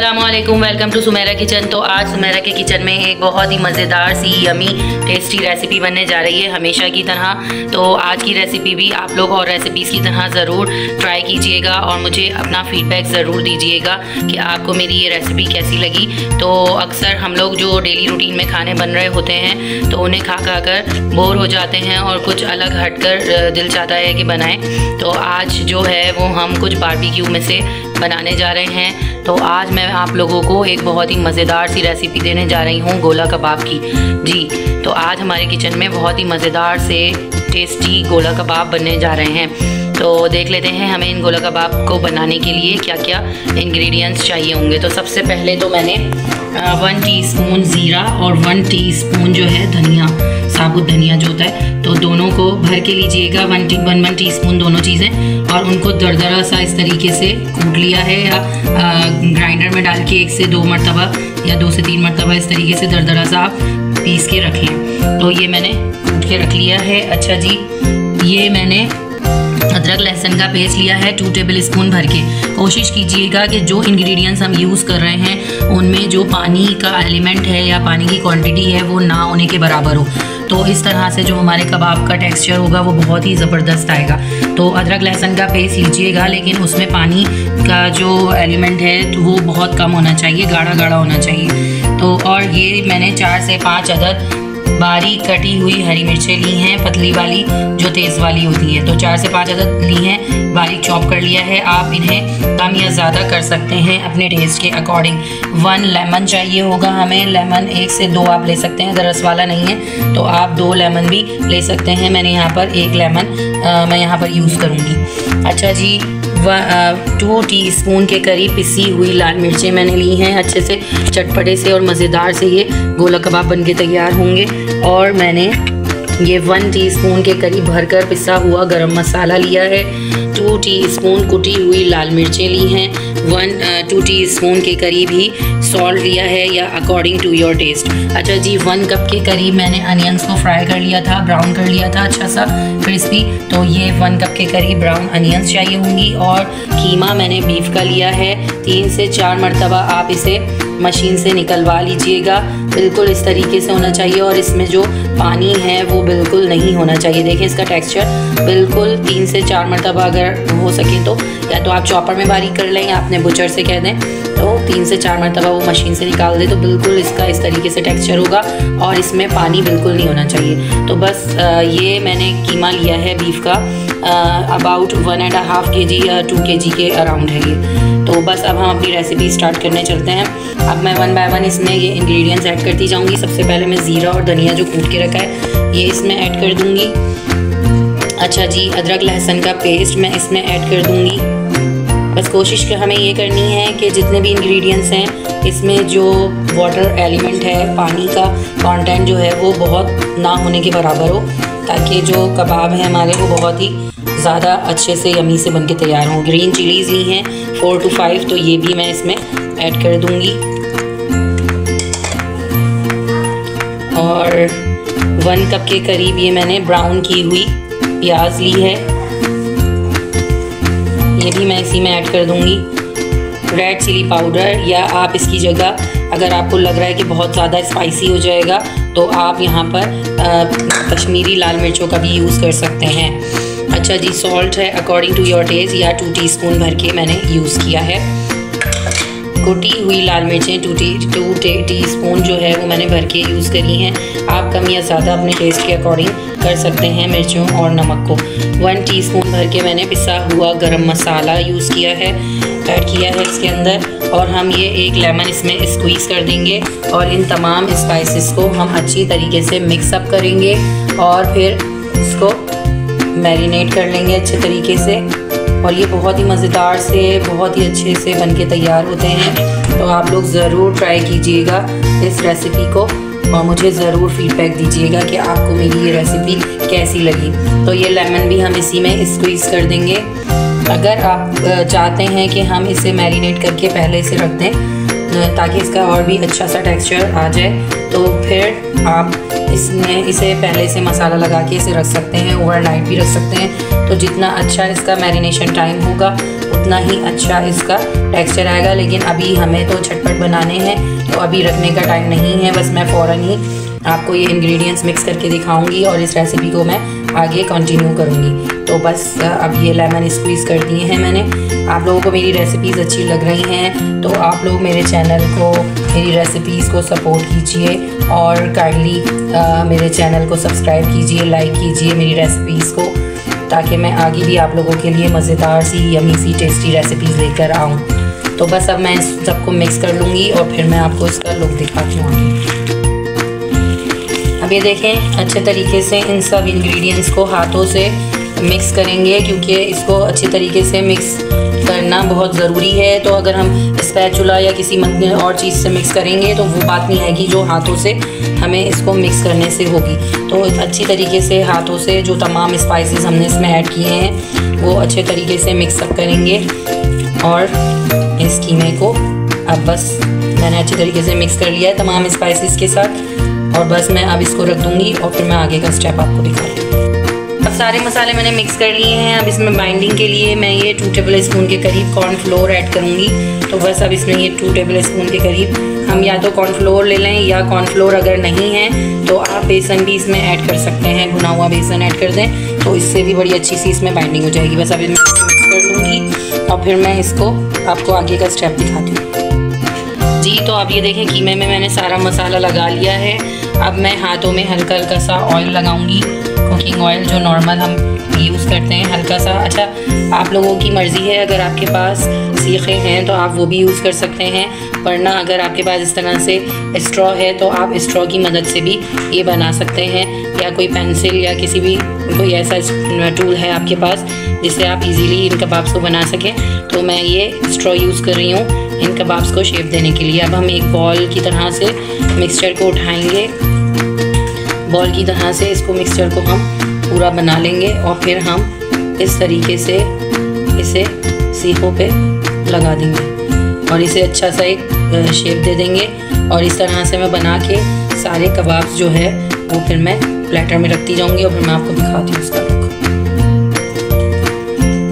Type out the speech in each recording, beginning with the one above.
अस्सलामुअलैकुम, welcome to Sumera kitchen. तो आज सुमेरा के किचन में एक बहुत ही मज़ेदार सी यमी टेस्टी रेसिपी बनने जा रही है हमेशा की तरह। तो आज की रेसिपी भी आप लोग और रेसिपीज़ की तरह ज़रूर ट्राई कीजिएगा और मुझे अपना फीडबैक ज़रूर दीजिएगा कि आपको मेरी ये रेसिपी कैसी लगी। तो अक्सर हम लोग जो डेली रूटीन में खाने बन रहे होते हैं तो उन्हें खा खा कर बोर हो जाते हैं और कुछ अलग हटकर दिल चाहता है कि बनाएं। तो आज जो है वो हम कुछ बारबेक्यू में से बनाने जा रहे हैं। तो आज मैं आप लोगों को एक बहुत ही मज़ेदार सी रेसिपी देने जा रही हूँ गोला कबाब की। जी, तो आज हमारे किचन में बहुत ही मज़ेदार से टेस्टी गोला कबाब बनने जा रहे हैं। तो देख लेते हैं हमें इन गोला कबाब को बनाने के लिए क्या क्या इंग्रेडिएंट्स चाहिए होंगे। तो सबसे पहले तो मैंने 1 टीस्पून ज़ीरा और 1 टीस्पून जो है धनिया, साबुत धनिया जो होता है, तो दोनों को भर के लीजिएगा। 1 टीस्पून दोनों चीज़ें, और उनको दरदरा सा इस तरीके से कूट लिया है या ग्राइंडर में डाल के 1 से 2 मरतबा या 2 से 3 मरतबा इस तरीके से दरदरा सा आप पीस के रख लें। तो ये मैंने कूट के रख लिया है। अच्छा जी, ये मैंने अदरक लहसुन का पेस्ट लिया है 2 टेबल स्पून भर के। कोशिश कीजिएगा कि जो इंग्रेडिएंट्स हम यूज़ कर रहे हैं उनमें जो पानी का एलिमेंट है या पानी की क्वांटिटी है वो ना होने के बराबर हो। तो इस तरह से जो हमारे कबाब का टेक्सचर होगा वो बहुत ही ज़बरदस्त आएगा। तो अदरक लहसुन का पेस्ट लीजिएगा, लेकिन उसमें पानी का जो एलिमेंट है तो वो बहुत कम होना चाहिए, गाढ़ा गाढ़ा होना चाहिए। तो और ये मैंने 4 से 5 अदद बारीक कटी हुई हरी मिर्चें ली हैं, पतली वाली जो तेज़ वाली होती है। तो 4 से 5 अदद ली हैं, बारीक चॉप कर लिया है। आप इन्हें कम या ज़्यादा कर सकते हैं अपने टेस्ट के अकॉर्डिंग। 1 लेमन चाहिए होगा हमें। लेमन 1 से 2 आप ले सकते हैं, अगर रस वाला नहीं है तो आप 2 लेमन भी ले सकते हैं। मैंने यहाँ पर 1 लेमन मैं यहाँ पर यूज़ करूँगी। अच्छा जी, 2 टीस्पून के करीब पिसी हुई लाल मिर्चें मैंने ली हैं। अच्छे से चटपटे से और मज़ेदार से ये गोला कबाब बन के तैयार होंगे। और मैंने ये 1 टीस्पून के करीब भरकर पिसा हुआ गरम मसाला लिया है। 2 टीस्पून कुटी हुई लाल मिर्चें ली हैं। 2 टीस्पून के करीब ही सॉल्ट लिया है या अकॉर्डिंग टू योर टेस्ट। अच्छा जी, 1 कप के करीब मैंने अनियंस को फ्राई कर लिया था, ब्राउन कर लिया था अच्छा सा क्रिस्पी। तो ये 1 कप के करीब ब्राउन अनियंस चाहिए होंगी। और कीमा मैंने बीफ का लिया है। 3 से 4 मरतबा आप इसे मशीन से निकलवा लीजिएगा। बिल्कुल इस तरीके से होना चाहिए और इसमें जो पानी है वो बिल्कुल नहीं होना चाहिए। देखें इसका टेक्सचर बिल्कुल 3 से 4 मरतबा अगर हो सके तो, या तो आप चॉपर में बारीक कर लें या अपने बुचर से कह दें तो 3 से 4 मरतबा वो मशीन से निकाल दे तो बिल्कुल इसका इस तरीके से टेक्सचर होगा और इसमें पानी बिल्कुल नहीं होना चाहिए। तो बस ये मैंने कीमा लिया है बीफ का, अबाउट 1.5 kg या 2 kg के अराउंड है ये। तो बस अब हम अपनी रेसिपी स्टार्ट करने चलते हैं। अब मैं 1 बाय 1 इसमें ये इंग्रेडिएंट्स ऐड करती जाऊंगी। सबसे पहले मैं ज़ीरा और धनिया जो कूट के रखा है ये इसमें ऐड कर दूंगी। अच्छा जी, अदरक लहसुन का पेस्ट मैं इसमें ऐड कर दूंगी। बस कोशिश हमें ये करनी है कि जितने भी इंग्रेडिएंट्स हैं इसमें जो वाटर एलिमेंट है, पानी का कंटेंट जो है वो बहुत ना होने के बराबर हो, ताकि जो कबाब हैं हमारे वो बहुत ही ज़्यादा अच्छे से यमी से बनके तैयार हों। ग्रीन चिलीज़ ली हैं 4 to 5, तो ये भी मैं इसमें ऐड कर दूंगी। और 1 कप के करीब ये मैंने ब्राउन की हुई प्याज ली है, ये भी मैं इसी में ऐड कर दूंगी। रेड चिली पाउडर, या आप इसकी जगह अगर आपको लग रहा है कि बहुत ज़्यादा स्पाइसी हो जाएगा तो आप यहाँ पर कश्मीरी लाल मिर्चों का भी यूज़ कर सकते हैं। अच्छा जी, सॉल्ट है अकॉर्डिंग टू योर टेस्ट, या 2 टीस्पून भर के मैंने यूज़ किया है। कुटी हुई लाल मिर्चें 2 टीस्पून जो है वो मैंने भर के यूज़ करी हैं। आप कम या ज़्यादा अपने टेस्ट के अकॉर्डिंग कर सकते हैं मिर्चों और नमक को। 1 टीस्पून भर के मैंने पिसा हुआ गरम मसाला यूज़ किया है, ऐड किया है इसके अंदर। और हम ये 1 लेमन इसमें स्क्वीज़ कर देंगे और इन तमाम स्पाइसेस को हम अच्छी तरीके से मिक्सअप करेंगे और फिर इसको मैरिनेट कर लेंगे अच्छे तरीके से। और ये बहुत ही मज़ेदार से, बहुत ही अच्छे से बनके तैयार होते हैं। तो आप लोग ज़रूर ट्राई कीजिएगा इस रेसिपी को और मुझे ज़रूर फीडबैक दीजिएगा कि आपको मेरी ये रेसिपी कैसी लगी। तो ये लेमन भी हम इसी में स्क्वीज़ कर देंगे। अगर आप चाहते हैं कि हम इसे मैरिनेट करके पहले से रख दें ताकि इसका और भी अच्छा सा टेक्सचर आ जाए, तो फिर आप इसे पहले से मसाला लगा के इसे रख सकते हैं, ओवरनाइट भी रख सकते हैं। तो जितना अच्छा इसका मैरिनेशन टाइम होगा उतना ही अच्छा इसका टेक्सचर आएगा। लेकिन अभी हमें तो झटपट बनाने हैं, तो अभी रखने का टाइम नहीं है। बस मैं फ़ौरन ही आपको ये इंग्रेडिएंट्स मिक्स करके दिखाऊंगी और इस रेसिपी को मैं आगे कंटिन्यू करूंगी। तो बस अब ये लेमन स्क्वीज़ कर दिए हैं मैंने। आप लोगों को मेरी रेसिपीज़ अच्छी लग रही हैं तो आप लोग मेरे चैनल को, मेरी रेसिपीज़ को सपोर्ट कीजिए और काइंडली मेरे चैनल को सब्सक्राइब कीजिए, लाइक कीजिए मेरी रेसिपीज़ को, ताकि मैं आगे भी आप लोगों के लिए मज़ेदार सी, यमी सी, टेस्टी रेसिपीज़ लेकर आऊँ। तो बस अब मैं सबको मिक्स कर लूँगी और फिर मैं आपको इसका लुक दिखाती हूँ आगे। अब ये देखें, अच्छे तरीके से इन सब इंग्रेडिएंट्स को हाथों से मिक्स करेंगे, क्योंकि इसको अच्छे तरीके से मिक्स करना बहुत ज़रूरी है। तो अगर हम स्पैचुला या किसी और चीज़ से मिक्स करेंगे तो वो बात नहीं आएगी जो हाथों से हमें इसको मिक्स करने से होगी। तो अच्छी तरीके से हाथों से जो तमाम स्पाइसेस हमने इसमें ऐड किए हैं वो अच्छे तरीके से मिक्सअप करेंगे। और इस कीमे को अब बस मैंने अच्छी तरीके से मिक्स कर लिया है तमाम स्पाइसेस के साथ, और बस मैं अब इसको रख दूँगी और फिर मैं आगे का स्टेप आपको दिखाऊँगी। अब सारे मसाले मैंने मिक्स कर लिए हैं। अब इसमें बाइंडिंग के लिए मैं ये 2 टेबल स्पून के करीब कॉर्नफ्लोर ऐड करूँगी। तो बस अब इसमें ये 2 टेबल स्पून के करीब हम या तो कॉर्नफ्लोर ले लें, या कॉर्नफ्लोर अगर नहीं है तो आप बेसन भी इसमें ऐड कर सकते हैं, भुना हुआ बेसन ऐड कर दें तो इससे भी बड़ी अच्छी सी इसमें बाइंडिंग हो जाएगी। बस अभी मैं मिक्स कर लूँगी और फिर मैं इसको आपको आगे का स्टेप दिखाती हूँ जी। तो अब ये देखें, कीमे में मैंने सारा मसाला लगा लिया है। अब मैं हाथों में हल्का हल्का सा ऑयल लगाऊंगी, कुकिंग ऑयल जो नॉर्मल हम यूज़ करते हैं, हल्का सा। अच्छा, आप लोगों की मर्ज़ी है, अगर आपके पास सीखे हैं तो आप वो भी यूज़ कर सकते हैं, वरना अगर आपके पास इस तरह से स्ट्रॉ है तो आप स्ट्रॉ की मदद से भी ये बना सकते हैं, या कोई पेंसिल या किसी भी कोई ऐसा टूल है आपके पास जिससे आप इजीली इन कबाब्स को बना सकें। तो मैं ये स्ट्रॉ यूज़ कर रही हूँ इन कबाब्स को शेप देने के लिए। अब हम एक बॉल की तरह से मिक्सचर को उठाएंगे, बॉल की तरह से इसको मिक्सचर को हम पूरा बना लेंगे और फिर हम इस तरीके से इसे सीखों पे लगा देंगे और इसे अच्छा सा एक शेप दे देंगे। और इस तरह से मैं बना के सारे कबाब्स जो है वो फिर मैं प्लेटर में रखती जाऊंगी और फिर मैं आपको दिखाती हूँ उसका लुक।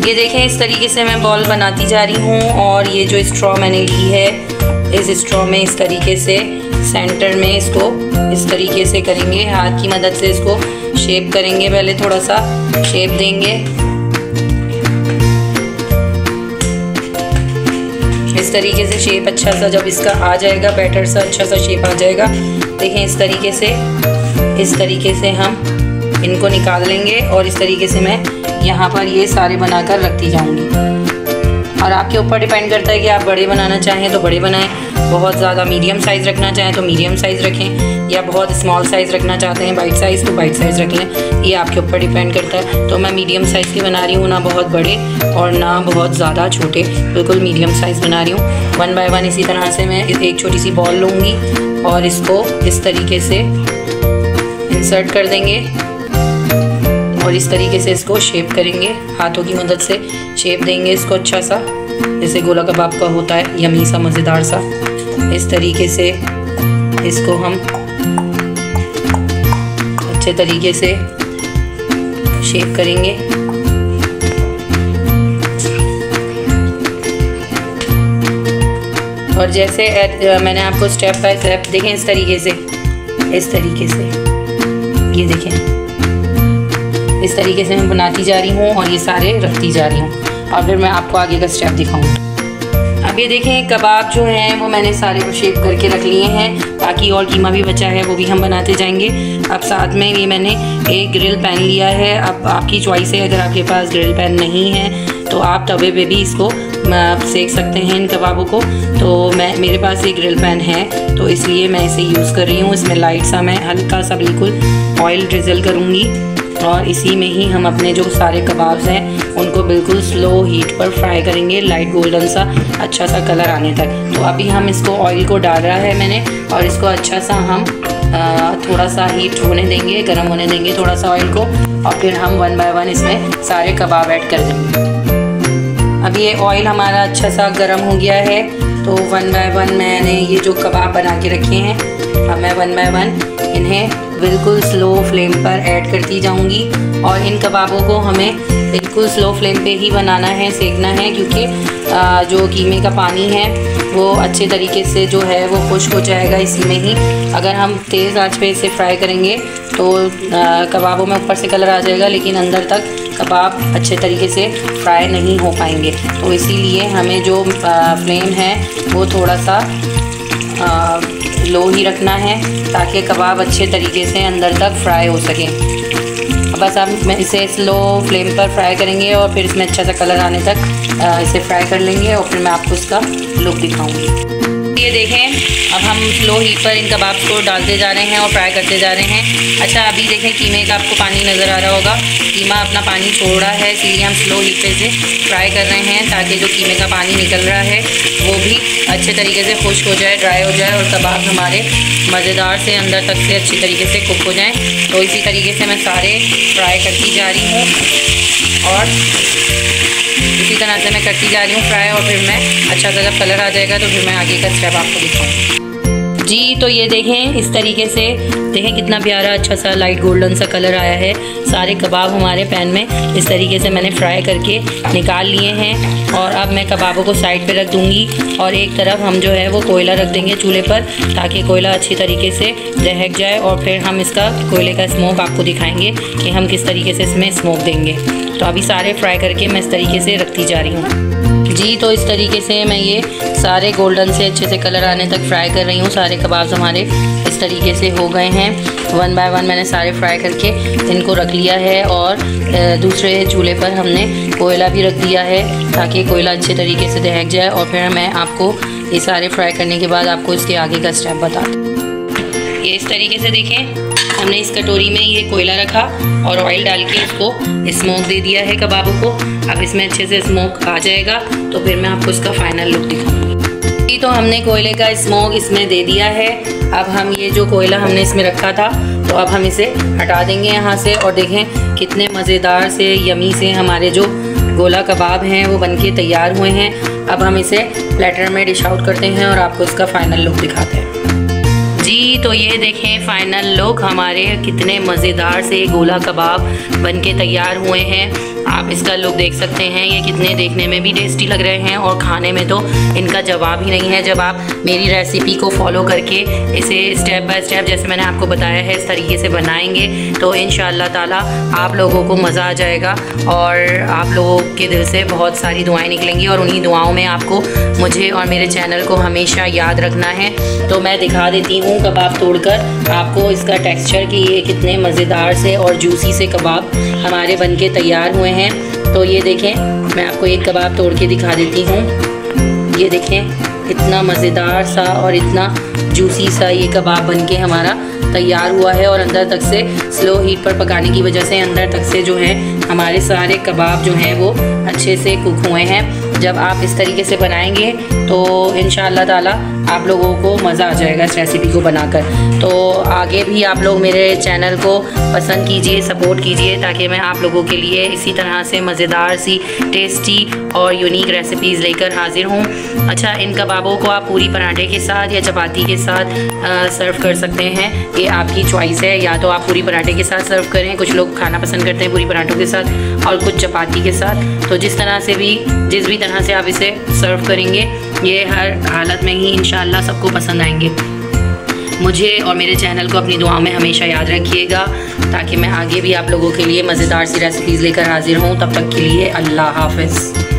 ये देखें, इस तरीके से मैं बॉल बनाती जा रही हूँ। और ये जो स्ट्रॉ मैंने ली है, इस स्ट्रॉ में इस तरीके से सेंटर में इसको इस तरीके से करेंगे, हाथ की मदद से इसको शेप करेंगे। पहले थोड़ा सा शेप देंगे, इस तरीके से शेप अच्छा सा जब इसका आ जाएगा, बैटर सा अच्छा सा शेप आ जाएगा, देखें इस तरीके से हम इनको निकाल लेंगे। और इस तरीके से मैं यहाँ पर ये सारे बनाकर रखती जाऊँगी। और आपके ऊपर डिपेंड करता है कि आप बड़े बनाना चाहें तो बड़े बनाएं, बहुत ज़्यादा मीडियम साइज़ रखना चाहें तो मीडियम साइज़ रखें, या बहुत स्मॉल साइज़ रखना चाहते हैं बाइट साइज़ तो बाइट साइज़ रख लें। ये आपके ऊपर डिपेंड करता है। तो मैं मीडियम साइज़ की बना रही हूँ, ना बहुत बड़े और ना बहुत ज़्यादा छोटे, बिल्कुल मीडियम साइज़ बना रही हूँ। 1 बाय 1 इसी तरह से मैं एक छोटी सी बॉल लूँगी और इसको इस तरीके से इंसर्ट कर देंगे और इस तरीके से इसको शेप करेंगे, हाथों की मदद से शेप देंगे इसको अच्छा सा, जैसे गोला कबाब का होता है, यमी सा, मज़ेदार सा। इस तरीके से इसको हम अच्छे तरीके से शेप करेंगे। और जैसे मैंने आपको स्टेप बाय स्टेप देखें, इस तरीके से ये देखें, इस तरीके से मैं बनाती जा रही हूँ और ये सारे रखती जा रही हूँ और फिर मैं आपको आगे का स्टेप दिखाऊंगी। अब ये देखें, कबाब जो हैं वो मैंने सारे शेप करके रख लिए हैं, बाकी और कीमा भी बचा है वो भी हम बनाते जाएंगे। अब साथ में ये मैंने एक ग्रिल पैन लिया है। अब आपकी चॉइस है, अगर आपके पास ग्रिल पैन नहीं है तो आप तवे पे भी इसको सेक सकते हैं इन कबाबों को। तो मेरे पास एक ग्रिल पैन है तो इसलिए मैं इसे यूज़ कर रही हूँ। इसमें लाइट सा मैं हल्का सा बिल्कुल ऑयल ड्रिजल करूँगी और इसी में ही हम अपने जो सारे कबाब्स हैं उनको बिल्कुल स्लो हीट पर फ्राई करेंगे, लाइट गोल्डन सा अच्छा सा कलर आने तक। तो अभी हम इसको ऑयल को डाल रहा है मैंने और इसको अच्छा सा हम थोड़ा सा हीट होने देंगे, गर्म होने देंगे थोड़ा सा ऑयल को और फिर हम 1 बाय 1 इसमें सारे कबाब ऐड कर देंगे। अब ये ऑयल हमारा अच्छा सा गर्म हो गया है तो 1 बाय 1 मैंने ये जो कबाब बना के रखे हैं, अब मैं 1 बाय 1 इन्हें बिल्कुल स्लो फ्लेम पर ऐड करती जाऊंगी और इन कबाबों को हमें बिल्कुल स्लो फ्लेम पे ही बनाना है, सेकना है, क्योंकि जो कीमे का पानी है वो अच्छे तरीके से जो है वो खुश्क हो जाएगा इसी में ही। अगर हम तेज़ आंच पे इसे फ्राई करेंगे तो कबाबों में ऊपर से कलर आ जाएगा, लेकिन अंदर तक कबाब अच्छे तरीके से फ्राई नहीं हो पाएंगे। तो इसीलिए हमें जो फ्लेम है वो थोड़ा सा लो ही रखना है, ताकि कबाब अच्छे तरीके से अंदर तक फ्राई हो सके। बस हम इसे स्लो फ्लेम पर फ्राई करेंगे और फिर इसमें अच्छा सा कलर आने तक इसे फ्राई कर लेंगे और फिर मैं आपको इसका लुक दिखाऊंगी। ये देखें, अब हम स्लो हीट पर इन कबाब्स को डालते जा रहे हैं और फ्राई करते जा रहे हैं। अच्छा, अभी देखें कीमे का आपको पानी नज़र आ रहा होगा, कीमा अपना पानी छोड़ रहा है, इसीलिए हम स्लो हीट पे इसे फ्राई कर रहे हैं, ताकि जो कीमे का पानी निकल रहा है वो भी अच्छे तरीके से खुश्क हो जाए, ड्राई हो जाए और कबाब हमारे मज़ेदार से अंदर तक से अच्छी तरीके से कुक हो जाएं। तो इसी तरीके से मैं सारे फ्राई करती जा रही हूँ और इसी तरह से मैं करती जा रही हूँ फ्राई, और फिर मैं अच्छा सा जब कलर आ जाएगा तो फिर मैं आगे का स्टेप आपको दिखाऊँगी। जी, तो ये देखें, इस तरीके से देखें कितना प्यारा अच्छा सा लाइट गोल्डन सा कलर आया है। सारे कबाब हमारे पैन में इस तरीके से मैंने फ्राई करके निकाल लिए हैं और अब मैं कबाबों को साइड पे रख दूंगी और एक तरफ हम जो है वो कोयला रख देंगे चूल्हे पर, ताकि कोयला अच्छी तरीके से दहक जाए और फिर हम इसका कोयले का स्मोक आपको दिखाएंगे कि हम किस तरीके से इसमें स्मोक देंगे। तो अभी सारे फ्राई करके मैं इस तरीके से रखती जा रही हूँ। जी, तो इस तरीके से मैं ये सारे गोल्डन से अच्छे से कलर आने तक फ्राई कर रही हूँ। सारे कबाब हमारे इस तरीके से हो गए हैं। 1 बाय 1 मैंने सारे फ्राई करके इनको रख लिया है और दूसरे चूल्हे पर हमने कोयला भी रख दिया है, ताकि कोयला अच्छे तरीके से दहक जाए और फिर मैं आपको ये सारे फ्राई करने के बाद आपको इसके आगे का स्टेप बता दूँ। ये इस तरीके से देखें, हमने इस कटोरी में ये कोयला रखा और ऑयल डाल के इसको स्मोक दे दिया है कबाबों को। अब इसमें अच्छे से स्मोक आ जाएगा तो फिर मैं आपको इसका फाइनल लुक दिखाऊंगी। तो हमने कोयले का स्मोक इसमें दे दिया है। अब हम ये जो कोयला हमने इसमें रखा था तो अब हम इसे हटा देंगे यहाँ से, और देखें कितने मज़ेदार से यमी से हमारे जो गोला कबाब हैं वो बनके तैयार हुए हैं। अब हम इसे प्लेटर में डिश आउट करते हैं और आपको इसका फाइनल लुक दिखाते हैं। जी, तो ये देखें फाइनल लुक, हमारे कितने मज़ेदार से गोला कबाब बनके तैयार हुए हैं। आप इसका लुक देख सकते हैं, ये कितने देखने में भी टेस्टी लग रहे हैं और खाने में तो इनका जवाब ही नहीं है। जब आप मेरी रेसिपी को फॉलो करके इसे स्टेप बाय स्टेप जैसे मैंने आपको बताया है इस तरीके से बनाएंगे तो इंशाअल्लाह ताला आप लोगों को मज़ा आ जाएगा और आप लोगों के दिल से बहुत सारी दुआएं निकलेंगी और उन्हीं दुआओं में आपको मुझे और मेरे चैनल को हमेशा याद रखना है। तो मैं दिखा देती हूँ कबाब तोड़कर आपको इसका टेक्सचर कि ये कितने मज़ेदार से और जूसी से कबाब हमारे बनके तैयार हुए हैं। तो ये देखें, मैं आपको एक कबाब तोड़ के दिखा देती हूँ। ये देखें इतना मज़ेदार सा और इतना जूसी सा ये कबाब बनके हमारा तैयार हुआ है और अंदर तक से स्लो हीट पर पकाने की वजह से अंदर तक से जो है हमारे सारे कबाब जो हैं वो अच्छे से कुक हुए हैं। जब आप इस तरीके से बनाएंगे तो इंशाअल्लाह ताला आप लोगों को मज़ा आ जाएगा इस रेसिपी को बनाकर। तो आगे भी आप लोग मेरे चैनल को पसंद कीजिए, सपोर्ट कीजिए, ताकि मैं आप लोगों के लिए इसी तरह से मज़ेदार सी टेस्टी और यूनिक रेसिपीज़ लेकर हाजिर हूँ। अच्छा, इन कबाबों को आप पूरी पराठे के साथ या चपाती के साथ सर्व कर सकते हैं, ये आपकी चॉइस है। या तो आप पूरी पराठे के साथ सर्व करें, कुछ लोग खाना पसंद करते हैं पूरी पराठों के साथ और कुछ चपाती के साथ। तो जिस भी तरह से आप इसे सर्व करेंगे ये हर हालत में ही इंशाअल्लाह सबको पसंद आएंगे। मुझे और मेरे चैनल को अपनी दुआओं में हमेशा याद रखिएगा, ताकि मैं आगे भी आप लोगों के लिए मज़ेदार सी रेसिपीज़ लेकर हाजिर हूँ। तब तक के लिए अल्लाह हाफ़िज़।